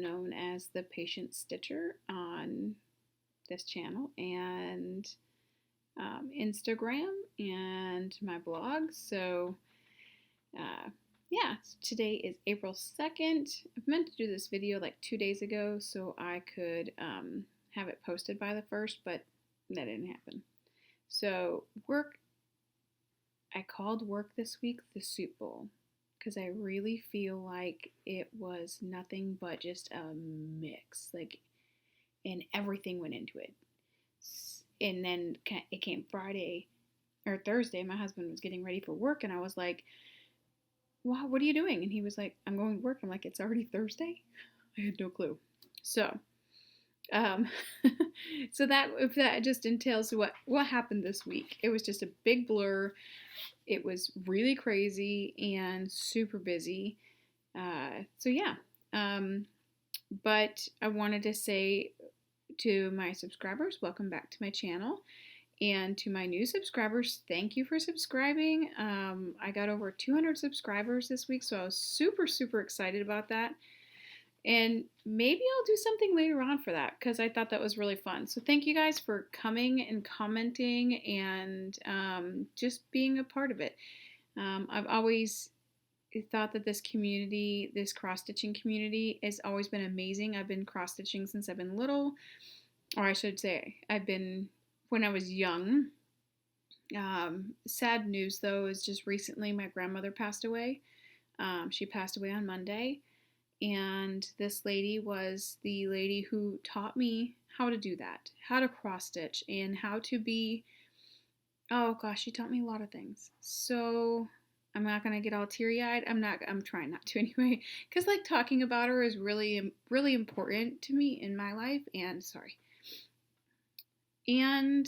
known as the Patient Stitcher on this channel and Instagram and my blog. So yeah, so today is April 2nd. I meant to do this video like 2 days ago so I could have it posted by the 1st, but that didn't happen. So I called work this week the soup bowl because I really feel like it was nothing but just a mix, and everything went into it. And then it came Friday or Thursday. My husband was getting ready for work, and I was like, "Wow, what are you doing?" And he was like, "I'm going to work." I'm like, "It's already Thursday?" I had no clue. So, so that just entails what happened this week. It was just a big blur. It was really crazy and super busy. So yeah. But I wanted to say to my subscribers, welcome back to my channel. And to my new subscribers, thank you for subscribing. I got over 200 subscribers this week, so I was super, super excited about that. And maybe I'll do something later on for that because I thought that was really fun. So thank you guys for coming and commenting and just being a part of it. I've always thought that this community, this cross-stitching community, has always been amazing. I've been cross-stitching since I've been little, or I should say I've been when I was young. Sad news though is just recently my grandmother passed away. She passed away on Monday. And this lady was the lady who taught me how to do that, how to cross stitch, and how to be, oh gosh, she taught me a lot of things. So I'm not going to get all teary-eyed. I'm trying not to anyway, because like talking about her is really, really important to me in my life. And sorry. And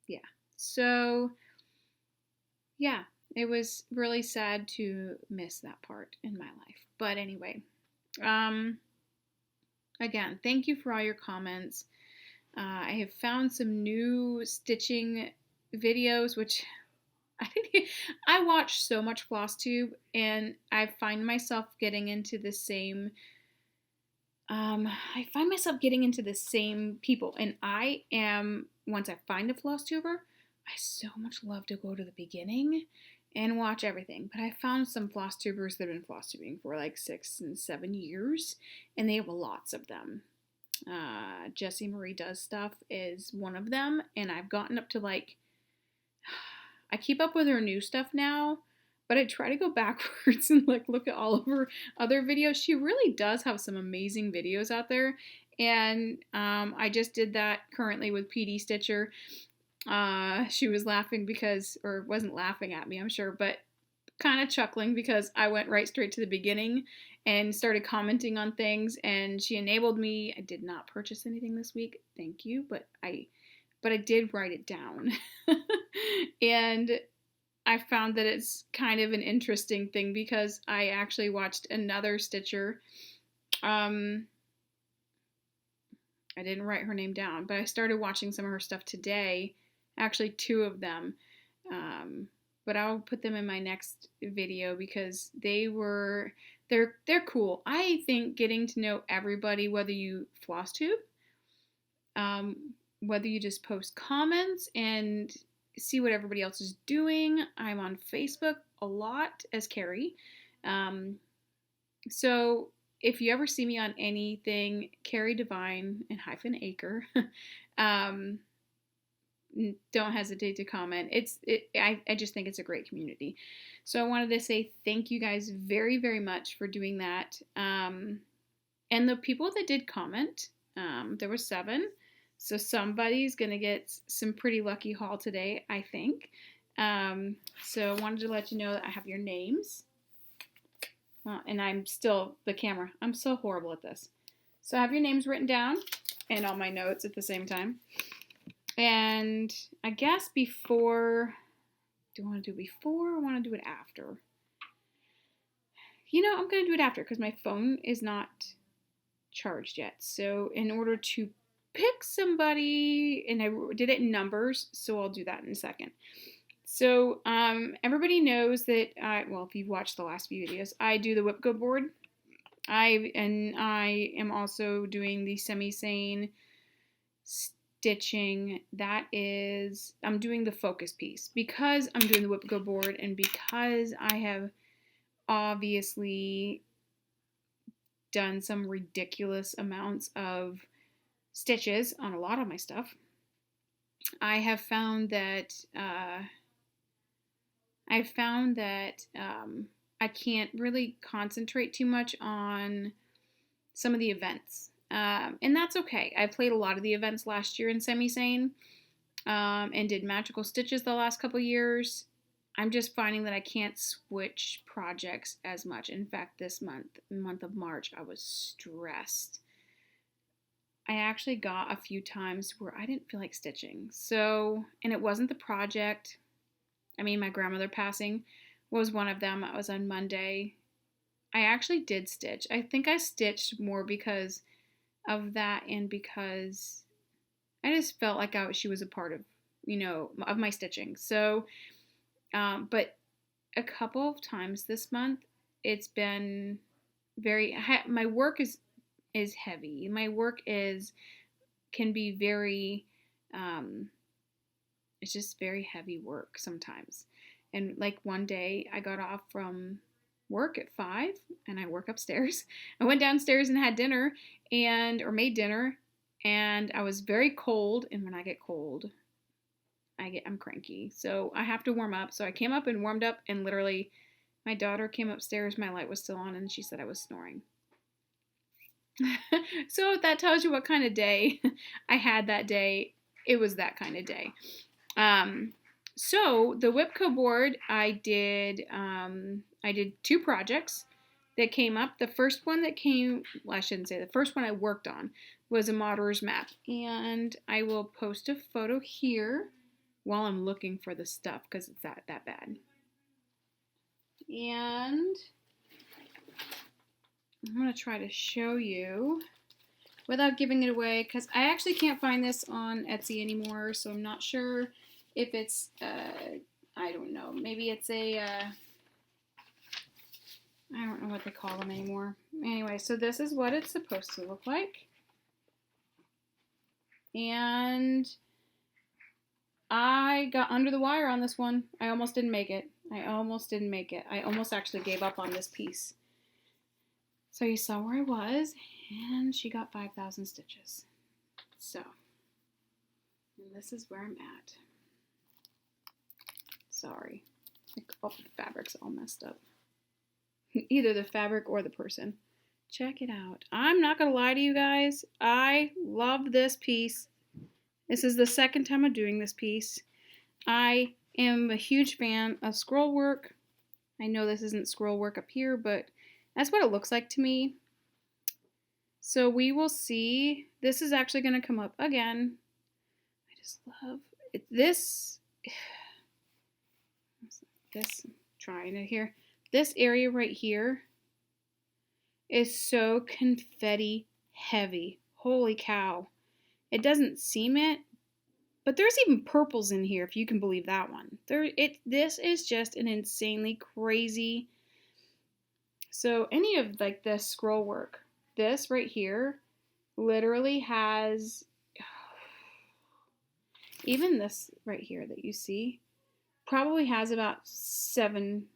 yeah, so yeah, it was really sad to miss that part in my life. But anyway, again, thank you for all your comments. I have found some new stitching videos, which I watch so much Flosstube, and I find myself getting into the same. I find myself getting into the same people, and once I find a Flosstuber, I so much love to go to the beginning and watch everything. But I found some Flosstubers that have been Flosstubing for like 6 and 7 years, and they have lots of them. Jessie Marie Does Stuff is one of them, and I've gotten up to I keep up with her new stuff now, but I try to go backwards and look at all of her other videos. She really does have some amazing videos out there, and I just did that currently with Dee Stitcher. She was laughing or wasn't laughing at me, I'm sure, but kind of chuckling because I went right straight to the beginning and started commenting on things, and she enabled me. I did not purchase anything this week, thank you, but I did write it down. And I found that it's kind of an interesting thing because I actually watched another Stitcher. I didn't write her name down, but I started watching some of her stuff today. Actually, 2 of them. But I'll put them in my next video because they're cool. I think getting to know everybody, whether you Flosstube, whether you just post comments and see what everybody else is doing. I'm on Facebook a lot as Carrie. So if you ever see me on anything, Carrie Divine and -Acre, don't hesitate to comment. I just think it's a great community. So I wanted to say thank you guys very, very much for doing that. And the people that did comment, there were 7. So somebody's going to get some pretty lucky haul today, I think. So I wanted to let you know that I have your names. And I'm still the camera. I'm so horrible at this. So I have your names written down and all my notes at the same time. And I guess do I want to do before or want to do it after? I'm going to do it after because my phone is not charged yet. So in order to pick somebody, and I did it in numbers, so I'll do that in a second. So everybody knows that, if you've watched the last few videos, I do the WIP Go board. I am also doing the semi-sane stitching. That is, I'm doing the focus piece because I'm doing the whip go board and because I have obviously done some ridiculous amounts of stitches on a lot of my stuff. I have found that I can't really concentrate too much on some of the events. And that's okay. I played a lot of the events last year in Semi-Sane and did magical stitches the last couple years. I'm just finding that I can't switch projects as much. In fact, this month of March, I was stressed. I actually got a few times where I didn't feel like stitching. So, and it wasn't the project. I mean, my grandmother passing was one of them. It was on Monday. I actually did stitch. I think I stitched more because of that and because I just felt like she was a part of, of my stitching. So, but a couple of times this month, it's been my work is heavy. My work can be very, it's just very heavy work sometimes. And like one day I got off from work at 5 and I work upstairs. I went downstairs and had dinner or made dinner, and I was very cold, and when I get cold, I'm cranky. So I have to warm up. So I came up and warmed up, and literally my daughter came upstairs, my light was still on, and she said I was snoring. So that tells you what kind of day I had that day. It was that kind of day. So the Whipco board, I did 2 projects that came up. The first one I shouldn't say the first one I worked on was a Marauders Map, and I will post a photo here while I'm looking for the stuff because it's that bad. And I'm going to try to show you without giving it away because I actually can't find this on Etsy anymore, so I'm not sure if it's, I don't know, maybe it's I don't know what they call them anymore. Anyway, so this is what it's supposed to look like. And I got under the wire on this one. I almost didn't make it. I almost actually gave up on this piece. So you saw where I was, and she got 5,000 stitches. So, and this is where I'm at. Sorry. Oh, the fabric's all messed up. Either the fabric or the person. Check it out. I'm not going to lie to you guys. I love this piece. This is the second time I'm doing this piece. I am a huge fan of scroll work. I know this isn't scroll work up here, but that's what it looks like to me. So we will see. This is actually going to come up again. I just love it. This trying it here. This area right here is so confetti heavy. Holy cow. It doesn't seem it, but there's even purples in here, if you can believe that one. This is just an insanely crazy. So any of like this scroll work, this right here literally has, even this right here that you see, probably has about 7.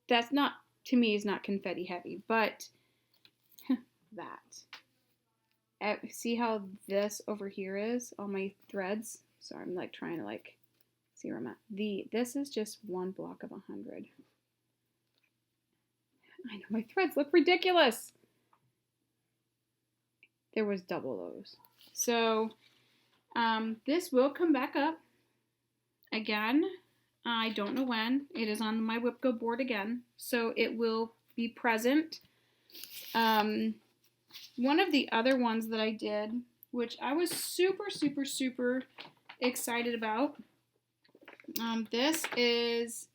That's not, to me, is not confetti heavy, but that. See how this over here is? All my threads. So I'm like trying to like see where I'm at. This is just 1 block of 100. I know my threads look ridiculous. There was double those. So this will come back up again. I don't know when. It is on my Whipco board again, so it will be present. One of the other ones that I did, which I was super, super, super excited about, this is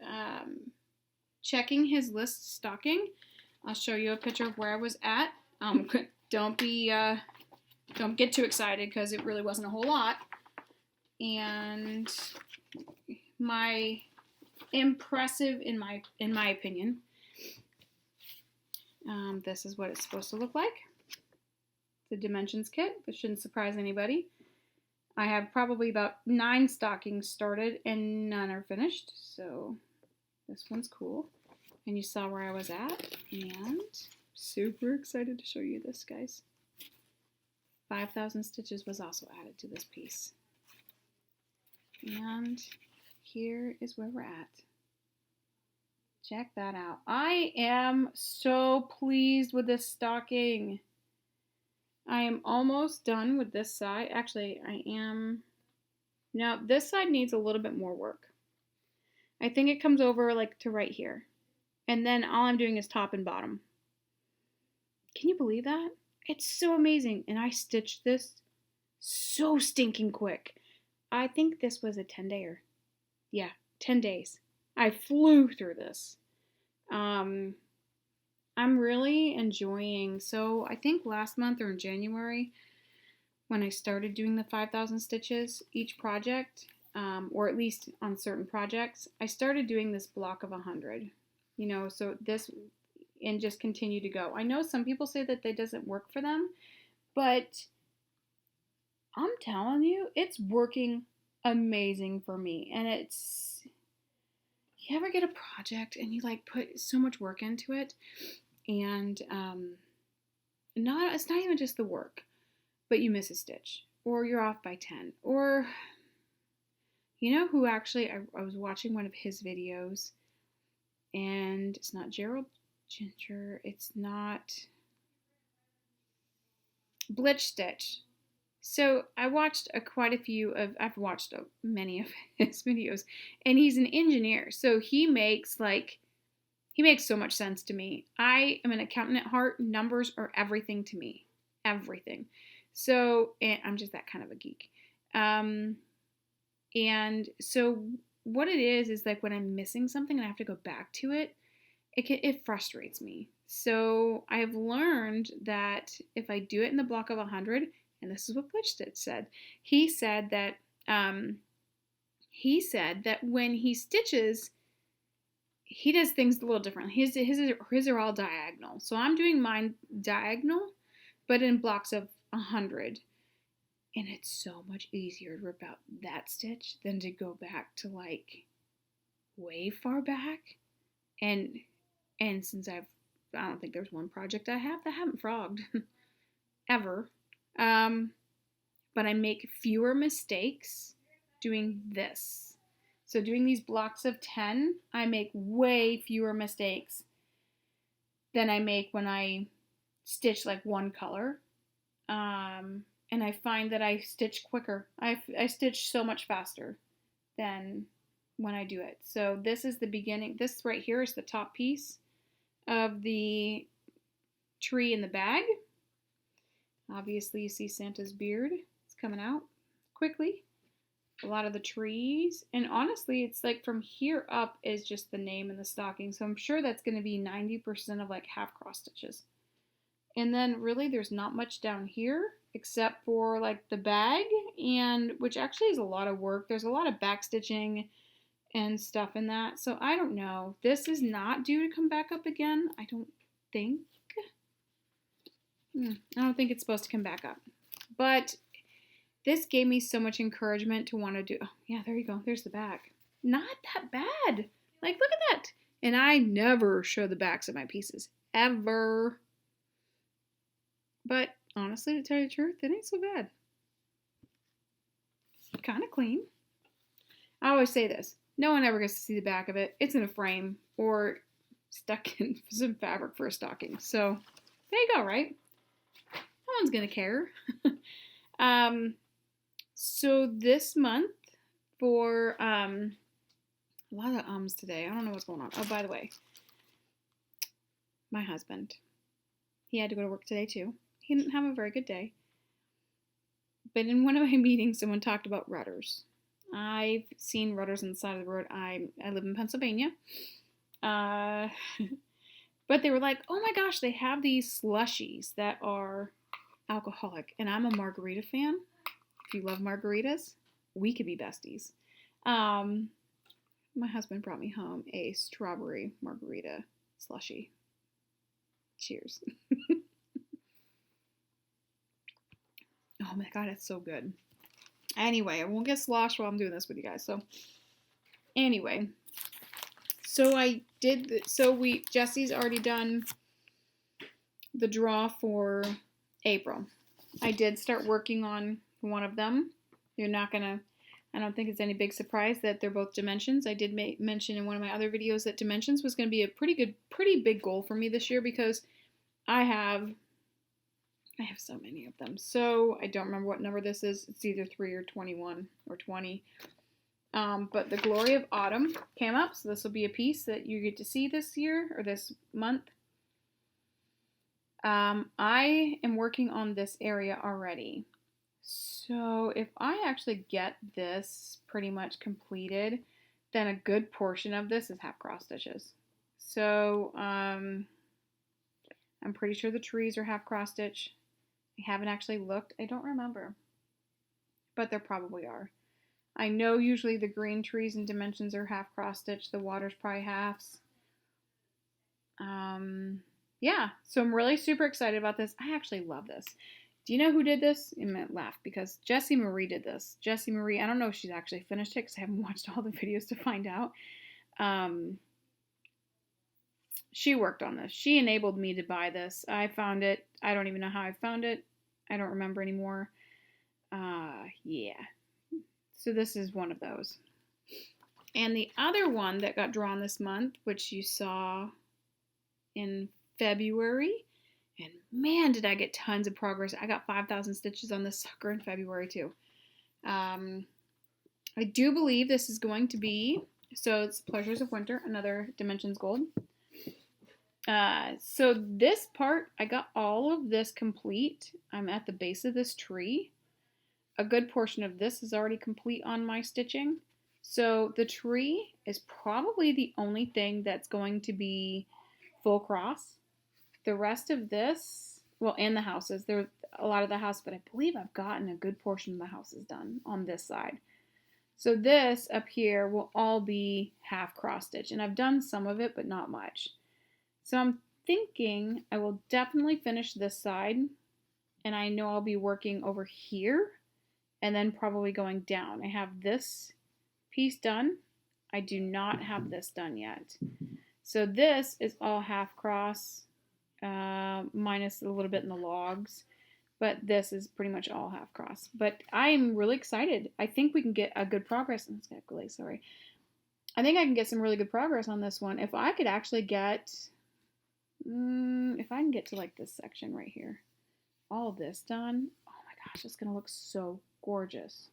checking his list stocking. I'll show you a picture of where I was at. Don't get too excited because it really wasn't a whole lot. And my impressive in my opinion. This is what it's supposed to look like. The dimensions kit, but shouldn't surprise anybody. I have probably about 9 stockings started and none are finished, so this one's cool. And you saw where I was at, and super excited to show you this, guys. 5,000 stitches was also added to this piece. And here is where we're at. Check that out. I am so pleased with this stocking. I am almost done with this side. Actually, I am. Now, this side needs a little bit more work. I think it comes over like to right here. And then all I'm doing is top and bottom. Can you believe that? It's so amazing. And I stitched this so stinking quick. I think this was a 10-dayer. Yeah, 10 days. I flew through this. I'm really enjoying, so I think last month or in January when I started doing the 5,000 stitches each project, or at least on certain projects, I started doing this block of 100, you know, so this, and just continue to go. I know some people say that doesn't work for them, but I'm telling you, it's working amazing for me. And it's, you ever get a project and you like put so much work into it, and it's not even just the work, but you miss a stitch, or you're off by 10, or you know who actually, I was watching one of his videos, and it's not Gerald Ginger, it's not Blitch Stitch. So I watched I've watched many of his videos, and he's an engineer. So he makes so much sense to me. I am an accountant at heart. Numbers are everything to me. Everything. So, and I'm just that kind of a geek. And so what it is like when I'm missing something and I have to go back to it, it frustrates me. So I've learned that if I do it in the block of 100, and this is what Blitch Stitch said. He said that when he stitches, he does things a little differently. His are all diagonal. So I'm doing mine diagonal, but in blocks of 100. And it's so much easier to rip out that stitch than to go back to like way far back. And since I don't think there's one project I haven't frogged ever. But I make fewer mistakes doing this. So doing these blocks of 10, I make way fewer mistakes than I make when I stitch like one color. And I find that I stitch quicker. I stitch so much faster than when I do it. So this is the beginning. This right here is the top piece of the tree in the bag. Obviously, you see Santa's beard. It's coming out quickly. A lot of the trees. And honestly, it's like from here up is just the name and the stocking. So I'm sure that's going to be 90% of like half cross stitches. And then really there's not much down here except for like the bag, and which actually is a lot of work. There's a lot of back stitching and stuff in that. So I don't know. This is not due to come back up again. I don't think. I don't think it's supposed to come back up. But this gave me so much encouragement to want to do. Oh, yeah, there you go. There's the back. Not that bad. Like, look at that. And I never show the backs of my pieces. Ever. But honestly, to tell you the truth, it ain't so bad. Kind of clean. I always say this. No one ever gets to see the back of it. It's in a frame or stuck in some fabric for a stocking. So, there you go, right? No one's going to care. So this month for, a lot of ums today. I don't know what's going on. Oh, by the way, my husband, he had to go to work today too. He didn't have a very good day. But in one of my meetings, someone talked about rudders. I've seen rudders on the side of the road. I live in Pennsylvania. But they were like, oh my gosh, they have these slushies that are alcoholic. And I'm a margarita fan. If you love margaritas, we could be besties. My husband brought me home a strawberry margarita slushie. Cheers. Oh my god, it's so good. Anyway, I won't get sloshed while I'm doing this with you guys. So, anyway. So Jesse's already done the draw for April. I did start working on one of them. I don't think it's any big surprise that they're both dimensions. I did mention in one of my other videos that dimensions was going to be a pretty big goal for me this year because I have so many of them. So I don't remember what number this is. It's either 3 or 21 or 20. But the Glory of Autumn came up, so this will be a piece that you get to see this year or this month. I am working on this area already. So if I actually get this pretty much completed, then a good portion of this is half cross stitches. So I'm pretty sure the trees are half cross stitch. I haven't actually looked. I don't remember. But there probably are. I know usually the green trees and dimensions are half cross stitch. The water's probably halves. Yeah, so I'm really super excited about this. I actually love this. Do you know who did this? You might laugh because Jessie Marie did this. Jessie Marie, I don't know if she's actually finished it because I haven't watched all the videos to find out. She worked on this. She enabled me to buy this. I found it. I don't even know how I found it. I don't remember anymore. Yeah. So this is one of those. And the other one that got drawn this month, which you saw in February, and man, did I get tons of progress. I got 5,000 stitches on this sucker in February too. I do believe this is going to be, so it's Pleasures of Winter, another Dimensions Gold. So this part, I got all of this complete. I'm at the base of this tree. A good portion of this is already complete on my stitching. So the tree is probably the only thing that's going to be full cross. The rest of this, well, and the houses, there's a lot of the house, but I believe I've gotten a good portion of the houses done on this side. So this up here will all be half cross stitch, and I've done some of it, but not much. So I'm thinking I will definitely finish this side, and I know I'll be working over here, and then probably going down. I have this piece done. I do not have this done yet. So this is all half cross, minus a little bit in the logs, but this is pretty much all half cross. But I am really excited. I think we can get a good progress. Let's get glaze, sorry. I think I can get some really good progress on this one. If I could actually get, if I can get to like this section right here, all this done, oh my gosh, it's gonna look so gorgeous.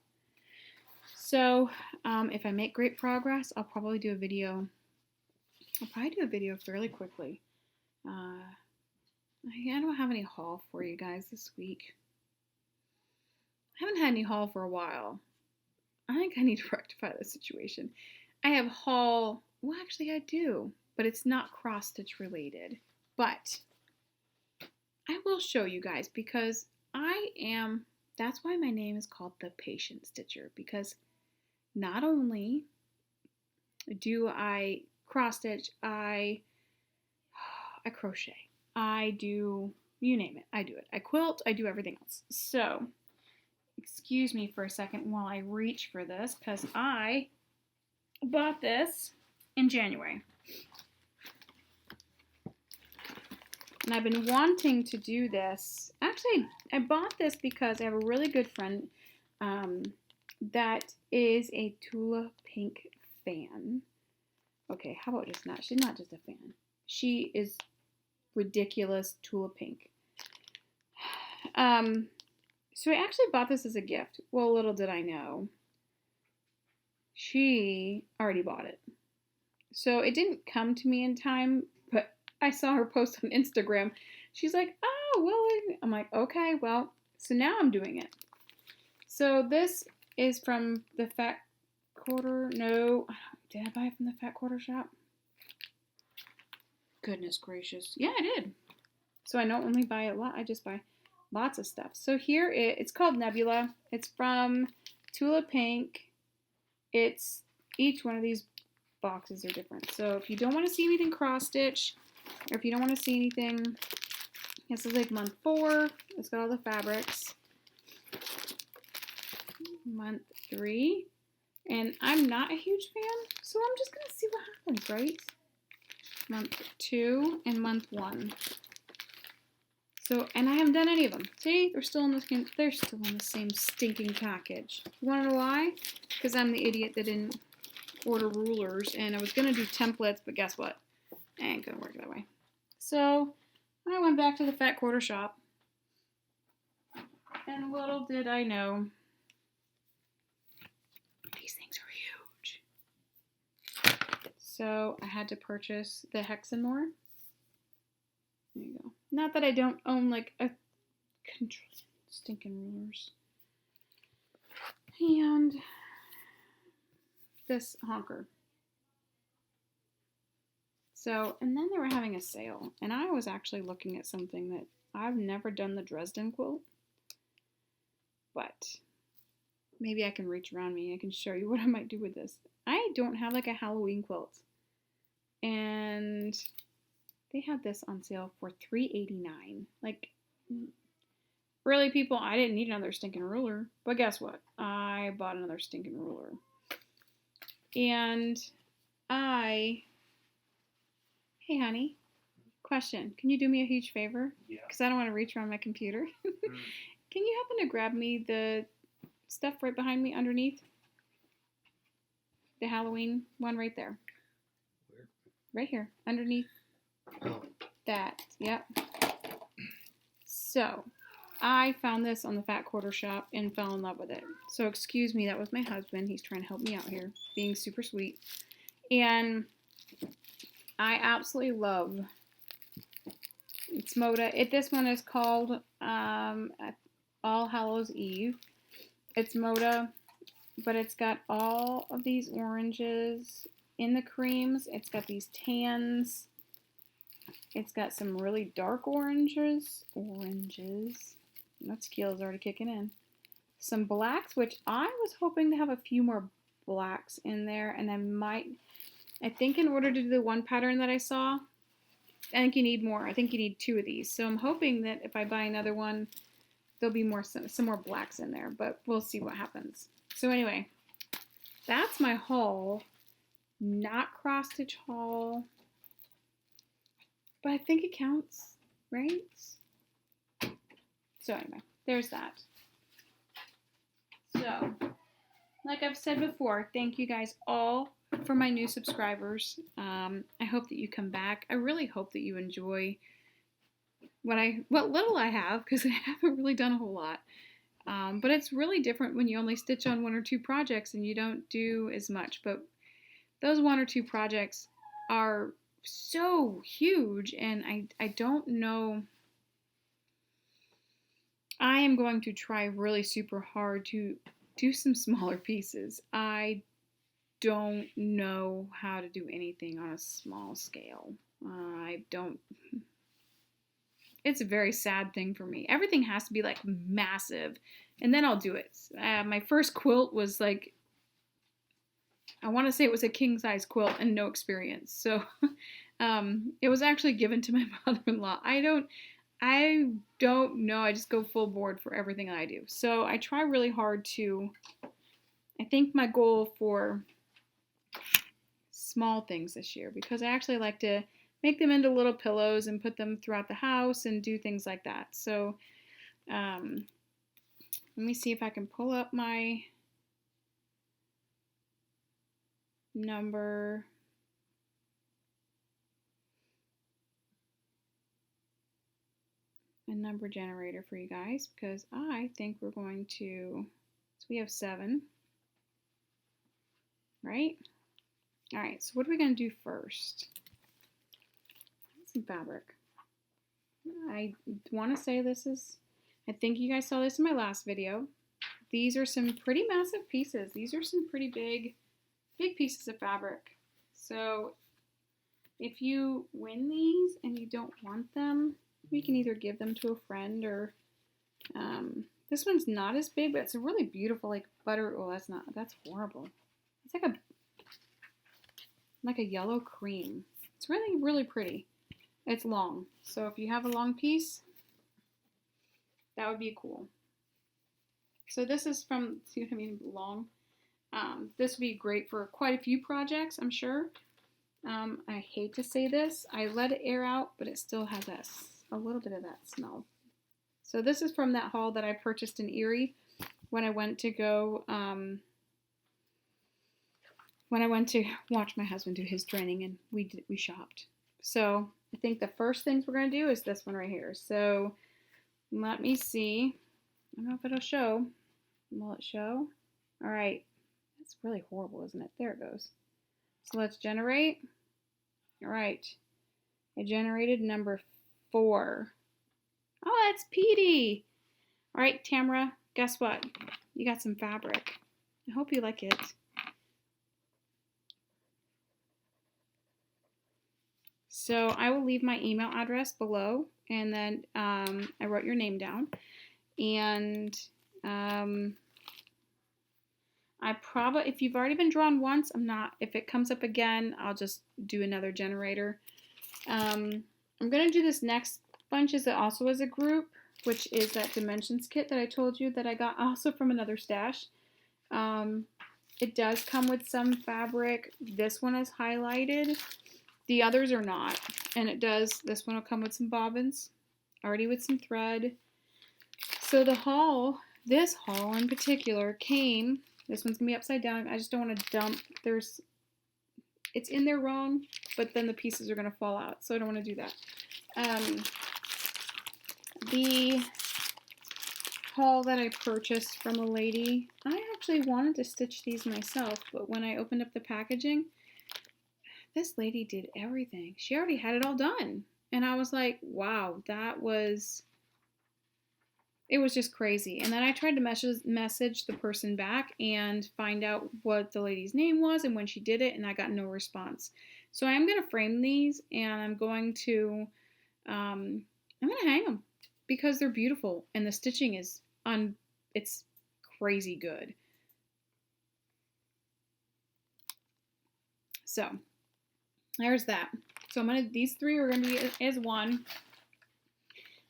So if I make great progress, I'll probably do a video. I'll probably do a video fairly quickly. I don't have any haul for you guys this week. I haven't had any haul for a while. I think I need to rectify this situation. I have haul, well actually I do, but it's not cross stitch related. But I will show you guys because that's why my name is called the Patient Stitcher, because not only do I cross stitch, I crochet, I do, you name it, I do it. I quilt, I do everything else. So, excuse me for a second while I reach for this because I bought this in January. And I've been wanting to do this. Actually, I bought this because I have a really good friend that is a Tula Pink fan. Okay, how about just not? She's not just a fan. She is ridiculous Tula Pink. So I actually bought this as a gift. Well, little did I know. She already bought it. So it didn't come to me in time, but I saw her post on Instagram. She's like, oh, well, I'm like, okay, well, so now I'm doing it. So this is from the Fat Quarter. No, did I buy it from the Fat Quarter shop? Goodness gracious. Yeah, I did. So I don't only buy a lot, I just buy lots of stuff. So here it's called Nebula. It's from Tula Pink. It's, each one of these boxes are different. So if you don't want to see anything cross stitch, Or if you don't want to see anything, this is like month 4. It's got all the fabrics. Month 3. And I'm not a huge fan, so I'm just going to see what happens, right? Month 2 and month 1. So, and I haven't done any of them. See, they're still in the same stinking package. You want to know why? Because I'm the idiot that didn't order rulers, and I was going to do templates, but guess what? It ain't going to work that way. So, I went back to the fat quarter shop, and little did I know, these things are huge. So, I had to purchase the Hexamore. There you go. Not that I don't own like a stinking rulers. And this honker. So, and then they were having a sale. And I was actually looking at something that I've never done, the Dresden quilt. But maybe I can reach around me. I can show you what I might do with this. I don't have like a Halloween quilt. And they had this on sale for $3.89. Like, really, people, I didn't need another stinking ruler. But guess what? I bought another stinking ruler. And hey, honey, question. Can you do me a huge favor? Yeah. Because I don't want to reach around my computer. Can you happen to grab me the stuff right behind me underneath? The Halloween one right there. Where? Right here, underneath. Oh. That, yep. So, I found this on the Fat Quarter shop and fell in love with it. So, excuse me, that was my husband. He's trying to help me out here, being super sweet. And I absolutely love it's Moda. This one is called All Hallows Eve. It's Moda, but it's got all of these oranges in the creams. It's got these tans. It's got some really dark oranges. That skill is already kicking in. Some blacks, which I was hoping to have a few more blacks in there. And I think in order to do the one pattern that I saw, I think you need more. I think you need 2 of these. So I'm hoping that if I buy another one, there'll be some more blacks in there. But we'll see what happens. So anyway, that's my haul. Not cross-stitch haul. But I think it counts, right? So anyway, there's that. So, like I've said before, thank you guys all for my new subscribers. I hope that you come back. I really hope that you enjoy what little I have, because I haven't really done a whole lot. But it's really different when you only stitch on 1 or 2 projects and you don't do as much. But those 1 or 2 projects are so huge, and I don't know. I am going to try really super hard to do some smaller pieces. I don't know how to do anything on a small scale. It's a very sad thing for me. Everything has to be like massive, and then I'll do it. My first quilt was like, I want to say it was a king-size quilt and no experience. So it was actually given to my mother-in-law. I don't know. I just go full board for everything I do. So I try really hard to, I think my goal for small things this year, because I actually like to make them into little pillows and put them throughout the house and do things like that. So let me see if I can pull up my number generator for you guys, because I think we're going to, so we have 7, right? All right, so what are we going to do first? Some fabric. I want to say I think you guys saw this in my last video. These are some pretty massive pieces. These are some pretty big pieces of fabric. So if you win these and you don't want them, you can either give them to a friend, or this one's not as big, but it's a really beautiful like butter. Oh, that's horrible. It's like a yellow cream. It's really, really pretty. It's long. So if you have a long piece, that would be cool. So this is from, see what I mean, long. This would be great for quite a few projects, I'm sure. I hate to say this. I let it air out, but it still has a little bit of that smell. So this is from that haul that I purchased in Erie when I went to go, when I went to watch my husband do his training, and we shopped. So I think the first things we're going to do is this one right here. So let me see. I don't know if it'll show. Will it show? All right. That's really horrible, isn't it? There it goes. So let's generate. All right. I generated number 4. Oh, that's Petey. All right, Tamara, guess what? You got some fabric. I hope you like it. So I will leave my email address below, and then I wrote your name down. And if you've already been drawn once, if it comes up again, I'll just do another generator. I'm going to do this next bunch also as a group, which is that dimensions kit that I told you that I got also from another stash. It does come with some fabric. This one is highlighted. The others are not. And this one will come with some bobbins, already with some thread. So this haul in particular came, this one's going to be upside down. I just don't want to dump, it's in there wrong, but then the pieces are going to fall out. So I don't want to do that. The haul that I purchased from a lady, I actually wanted to stitch these myself, but when I opened up the packaging, this lady did everything. She already had it all done. And I was like, wow, it was just crazy. And then I tried to message the person back and find out what the lady's name was and when she did it, and I got no response. So I am going to frame these, and I'm going to hang them because they're beautiful, and the stitching is it's crazy good. So there's that. So these 3 are going to be as one.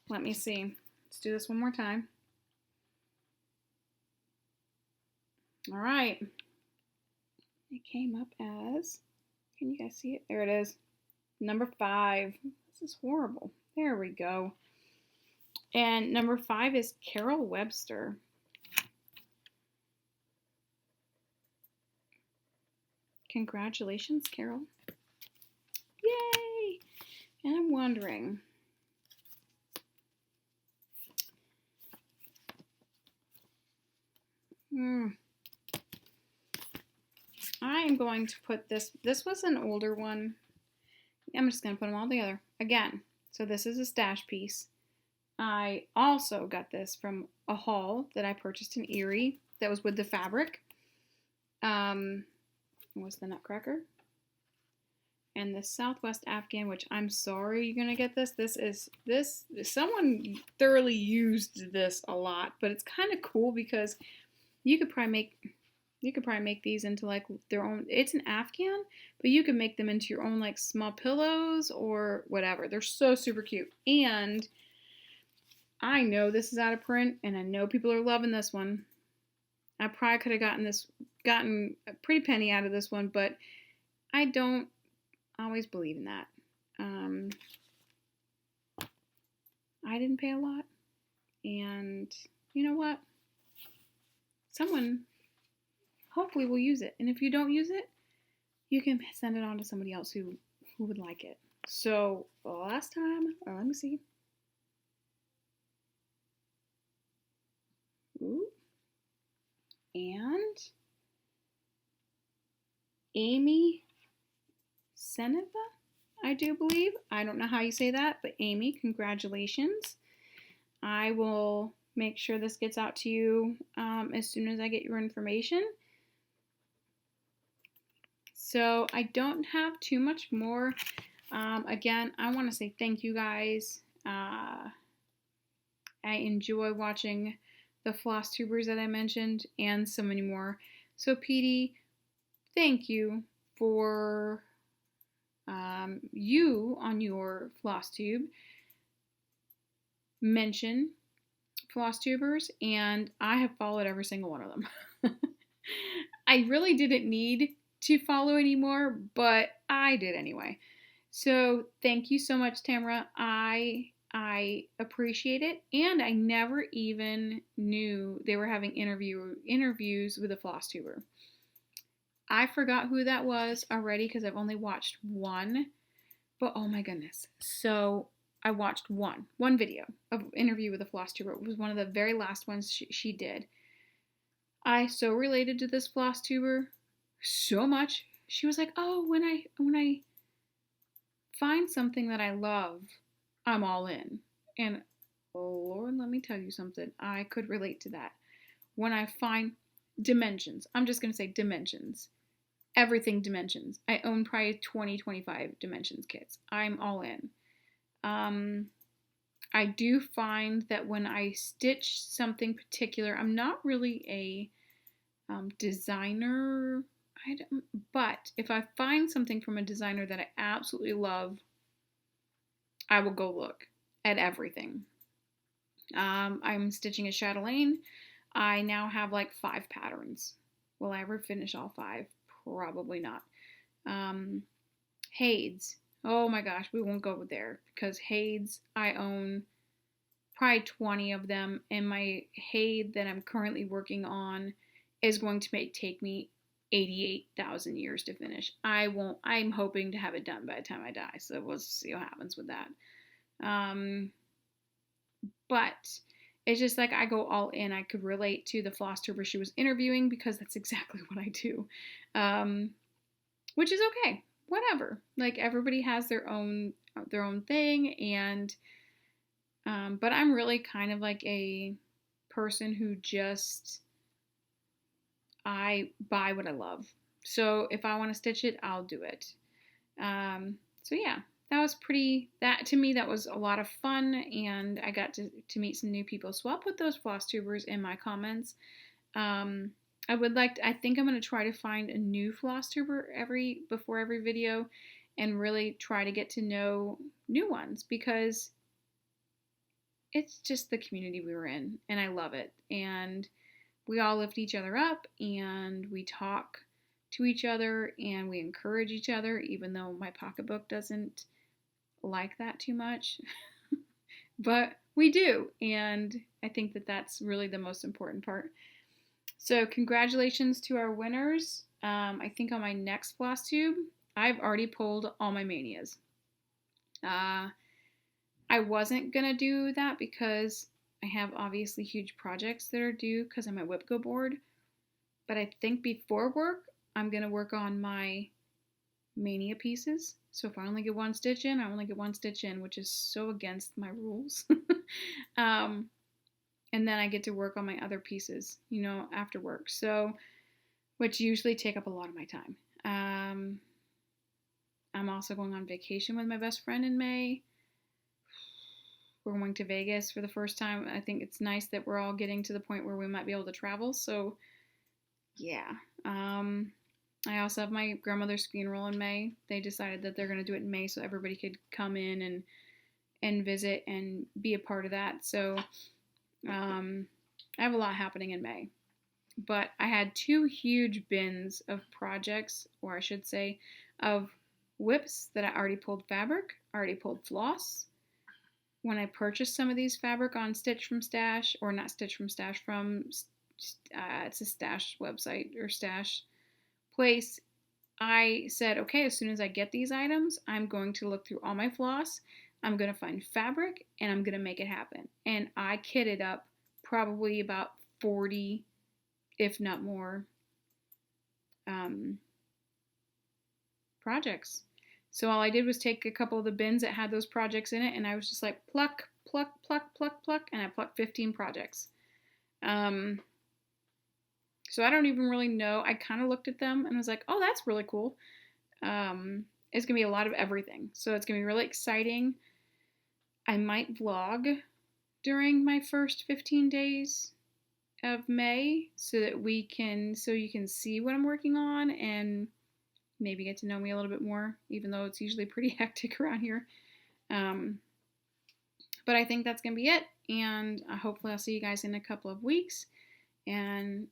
Let me see. Let's do this one more time. All right. It came up as, can you guys see it? There it is. Number 5. This is horrible. There we go. And number 5 is Carole Webster. Congratulations, Carole. Yay! And I'm wondering, I am going to put this was an older one. I'm just going to put them all together again. So this is a stash piece. I also got this from a haul that I purchased in Erie that was with the fabric. Was the Nutcracker. And the Southwest Afghan, which I'm sorry you're going to get this. Someone thoroughly used this a lot, but it's kind of cool because you could probably make these into like their own, it's an Afghan, but you could make them into your own like small pillows or whatever. They're so super cute. And I know this is out of print, and I know people are loving this one. I probably could have gotten a pretty penny out of this one, but I don't always believe in that. I didn't pay a lot, and you know what? Someone hopefully will use it, and if you don't use it, you can send it on to somebody else who would like it. So last time, let me see. Ooh. And Amy Seniva, I do believe. I don't know how you say that, but Amy, congratulations. I will make sure this gets out to you as soon as I get your information. So I don't have too much more. Again, I want to say thank you guys. I enjoy watching the Flosstubers that I mentioned and so many more. So Petey, thank you for you on your Flosstube mention Flosstubers, and I have followed every single one of them. I really didn't need to follow anymore, but I did anyway. So thank you so much, Tamara. I appreciate it, and I never even knew they were having interviews with a Flosstuber. I forgot who that was already because I've only watched one, but oh my goodness. So I watched one video of interview with a Flosstuber. It was one of the very last ones she did. I so related to this Flosstuber so much. She was like, "Oh, when I find something that I love, I'm all in." And oh Lord, let me tell you something. I could relate to that. When I find dimensions, I'm just going to say dimensions. Everything dimensions. I own probably 20, 25 dimensions kits. I'm all in. I do find that when I stitch something particular, I'm not really a designer, but if I find something from a designer that I absolutely love, I will go look at everything. I'm stitching a chatelaine. I now have like 5 patterns. Will I ever finish all 5? Probably not. Hades. Oh my gosh, we won't go there because Hades, I own probably 20 of them, and my Hade that I'm currently working on is going to take me 88,000 years to finish. I'm hoping to have it done by the time I die, so we'll see what happens with that. But it's just like I go all in. I could relate to the Flosstuber she was interviewing because that's exactly what I do, which is okay. Whatever. Like everybody has their own thing, and but I'm really kind of like a person who just I buy what I love. So if I want to stitch it, I'll do it. So yeah, that was that to me, that was a lot of fun, and I got to meet some new people. So I'll put those Flosstubers in my comments. I think I'm going to try to find a new Flosstuber before every video and really try to get to know new ones because it's just the community we were in, and I love it. And we all lift each other up, and we talk to each other, and we encourage each other, even though my pocketbook doesn't like that too much. But we do, and I think that that's really the most important part. So congratulations to our winners. I think on my next Flosstube, I've already pulled all my manias. I wasn't going to do that because I have obviously huge projects that are due because I'm at WIP Go board. But I think before work, I'm going to work on my mania pieces. So if I only get one stitch in, I only get one stitch in, which is so against my rules. And then I get to work on my other pieces, after work. So, which usually take up a lot of my time. I'm also going on vacation with my best friend in May. We're going to Vegas for the first time. I think it's nice that we're all getting to the point where we might be able to travel. So, yeah. I also have my grandmother's funeral in May. They decided that they're going to do it in May so everybody could come in and visit and be a part of that. So, I have a lot happening in May. But I had 2 huge bins of projects, or I should say, of WIPS that I already pulled fabric, already pulled floss. When I purchased some of these fabric on Stitch from Stash, or not Stitch from Stash, it's a Stash website or Stash place, I said, okay, as soon as I get these items, I'm going to look through all my floss, I'm going to find fabric, and I'm going to make it happen. And I kitted up probably about 40, if not more, projects. So all I did was take a couple of the bins that had those projects in it, and I was just like, pluck, pluck, pluck, pluck, pluck, and I plucked 15 projects. So I don't even really know. I kind of looked at them and was like, oh, that's really cool. It's going to be a lot of everything. So it's going to be really exciting. I might vlog during my first 15 days of May so you can see what I'm working on and maybe get to know me a little bit more, even though it's usually pretty hectic around here. But I think that's going to be it. And hopefully I'll see you guys in a couple of weeks. And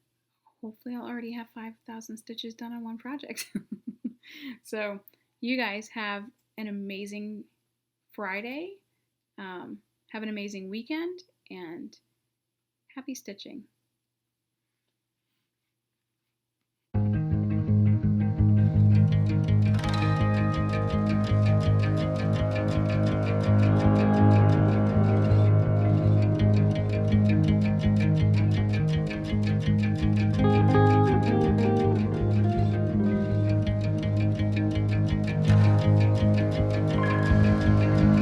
hopefully I'll already have 5,000 stitches done on one project. So you guys have an amazing Friday. Have an amazing weekend. And happy stitching.